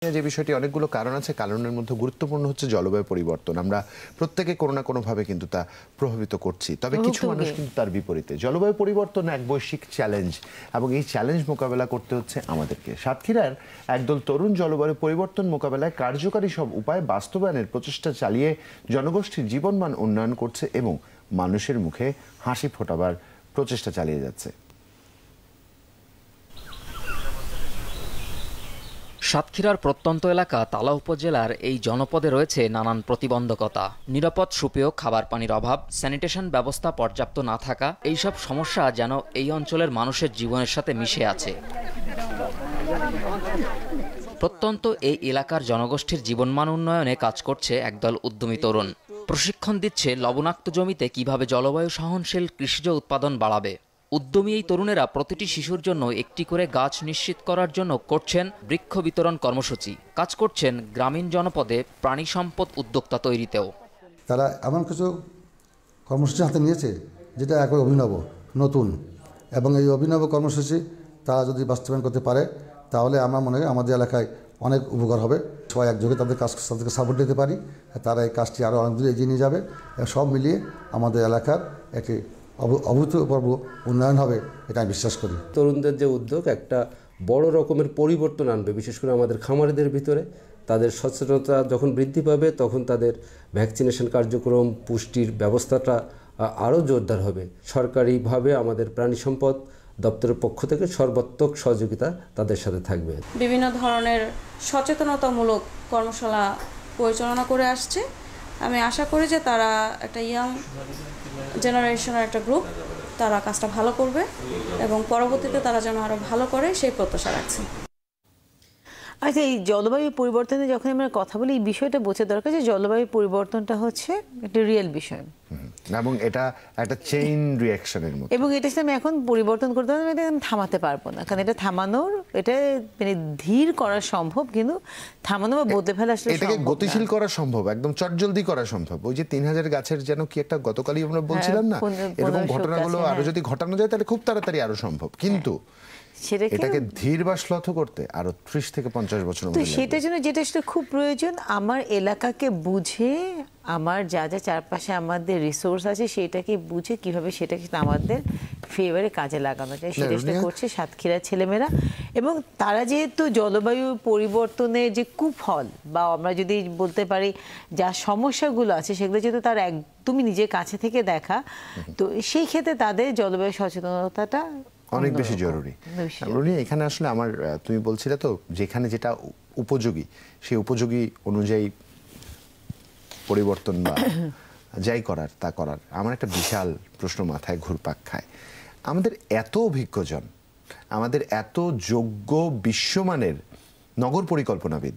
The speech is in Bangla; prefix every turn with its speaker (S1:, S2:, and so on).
S1: যে বিষয়টি অনেকগুলো কারণ আছে, কারণের মধ্যে গুরুত্বপূর্ণ হচ্ছে জলবায়ু পরিবর্তন। আমরা প্রত্যেকে কোনো না কোনোভাবে কিন্তু তা প্রভাবিত করছি, তবে কিছু মানুষ কিন্তু তার বিপরীতে। জলবায়ু পরিবর্তন এক বৈশ্বিক চ্যালেঞ্জ এবং এই চ্যালেঞ্জ মোকাবেলা করতে হচ্ছে আমাদেরকে। সাতক্ষীরার একদল তরুণ জলবায়ু পরিবর্তন মোকাবেলায় কার্যকারী সব উপায় বাস্তবায়নের প্রচেষ্টা চালিয়ে জনগোষ্ঠীর জীবনমান উন্নয়ন করছে এবং মানুষের মুখে হাসি ফোটাবার প্রচেষ্টা চালিয়ে যাচ্ছে।
S2: সাতক্ষীরার প্রত্যন্ত এলাকা তালা উপজেলার এই জনপদে রয়েছে নানান প্রতিবন্ধকতা। নিরাপদ সুপেয় খাবার পানির অভাব, স্যানিটেশন ব্যবস্থা পর্যাপ্ত না থাকা, এইসব সমস্যা যেন এই অঞ্চলের মানুষের জীবনের সাথে মিশে আছে। প্রত্যন্ত এই এলাকার জনগোষ্ঠীর জীবনমান উন্নয়নে কাজ করছে একদল উদ্যমী তরুণ। প্রশিক্ষণ দিচ্ছে লবণাক্ত জমিতে কিভাবে জলবায়ু সহনশীল কৃষিজ উৎপাদন বাড়াবে। উদ্যমী এই তরুণেরা প্রতিটি শিশুর জন্য একটি করে গাছ নিশ্চিত করার জন্য করছেন বৃক্ষ বিতরণ কর্মসূচি। কাজ করছেন গ্রামীণ জনপদে প্রাণী সম্পদ উদ্যোক্তা তৈরিতেও।
S3: তারা এমন কিছু কর্মসূচি হাতে নিয়েছে যেটা একবার অভিনব, নতুন, এবং এই অভিনব কর্মসূচি তারা যদি বাস্তবায়ন করতে পারে তাহলে আমার মনে হয় আমাদের এলাকায় অনেক উপকার হবে। সবাই একযোগে তাদেরকে সাপোর্ট দিতে পারি, তারা এই কাজটি আরও অনেক দূরে এগিয়ে নিয়ে যাবে। সব মিলিয়ে আমাদের এলাকার একটি অভূতপূর্ব উন্নয়ন হবে, এটা আমি বিশ্বাস করি।
S4: তরুণদের যে উদ্যোগ একটা বড় রকমের পরিবর্তন আনবে, বিশেষ করে আমাদের খামারিদের ভিতরে। তাদের সচেতনতা যখন বৃদ্ধি পাবে তখন তাদের ভ্যাকসিনেশন কার্যক্রম, পুষ্টির ব্যবস্থাটা আরও জোরদার হবে। সরকারিভাবে আমাদের প্রাণী সম্পদ দপ্তরের পক্ষ থেকে সর্বাত্মক সহযোগিতা তাদের সাথে থাকবে।
S5: বিভিন্ন ধরনের সচেতনতামূলক কর্মশালা পরিচালনা করে আসছে। আমি আশা করি যে তারা একটা ইয়াং জেনারেশনের একটা গ্রুপ, তারা কাজটা ভালো করবে এবং পরবর্তীতে তারা যেন আরও ভালো করে সেই প্রত্যাশা রাখছে।
S6: আচ্ছা, এই জলবায়ু পরিবর্তনে যখন আমরা কথা বলি, এই বিষয়টা বোঝা দরকার যে জলবায়ু পরিবর্তনটা হচ্ছে একটা রিয়েল বিষয়
S1: এবং এটা একটা চেইন রিঅ্যাকশনের মতো,
S6: এবং এটা আমি এখন পরিবর্তন করতে হবে, এটা থামাতে পারবো না। কারণ এটা থামানোর, এটা মানে ধীর করা সম্ভব, কিন্তু থামানো বা বদলে ফেলা আসলে
S1: এটাকে গতিশীল করা সম্ভব, একদম চটজলদি করা সম্ভব। ওই যে 3000 গাছের যেন কি একটা গতকালই আমরা বলছিলাম না, এরকম ঘটনাগুলো আরো যদি ঘটানো যায় তাহলে খুব তাড়াতাড়ি আরো সম্ভব। কিন্তু এটাকে ধীর বা শ্লথ করতে আরো 30 থেকে 50 বছর
S6: তো সেটার জন্য যেটা খুব প্রয়োজন, আমার এলাকাকে বুঝে, আমার যা যা চারপাশে আমাদের রিসোর্স আছে সেটাকে বুঝে কিভাবে সেটাকে আমাদের ফেভারে কাজে লাগানো যায়, সেটা করছে সাতক্ষীরার ছেলেমেয়েরা। এবং তারা যেহেতু জলবায়ু পরিবর্তনের যে কুফল বা আমরা যদি বলতে পারি যা সমস্যাগুলো আছে সেগুলো যেহেতু তার একদমই নিজের কাছে থেকে দেখা, তো সেই ক্ষেত্রে তাদের জলবায়ু সচেতনতাটা
S1: অনেক বেশি জরুরি। এখানে আসলে আমার, তুমি বলছিলে তো যেখানে যেটা উপযোগী সেই উপযোগী অনুযায়ী পরিবর্তন বা যাই করার তা করার। আমার একটা বিশাল প্রশ্ন মাথায় ঘুরপাক খায়। আমাদের এত অভিজ্ঞজন, আমাদের এত যোগ্য বিশ্বমানের নগর পরিকল্পনাবিদ,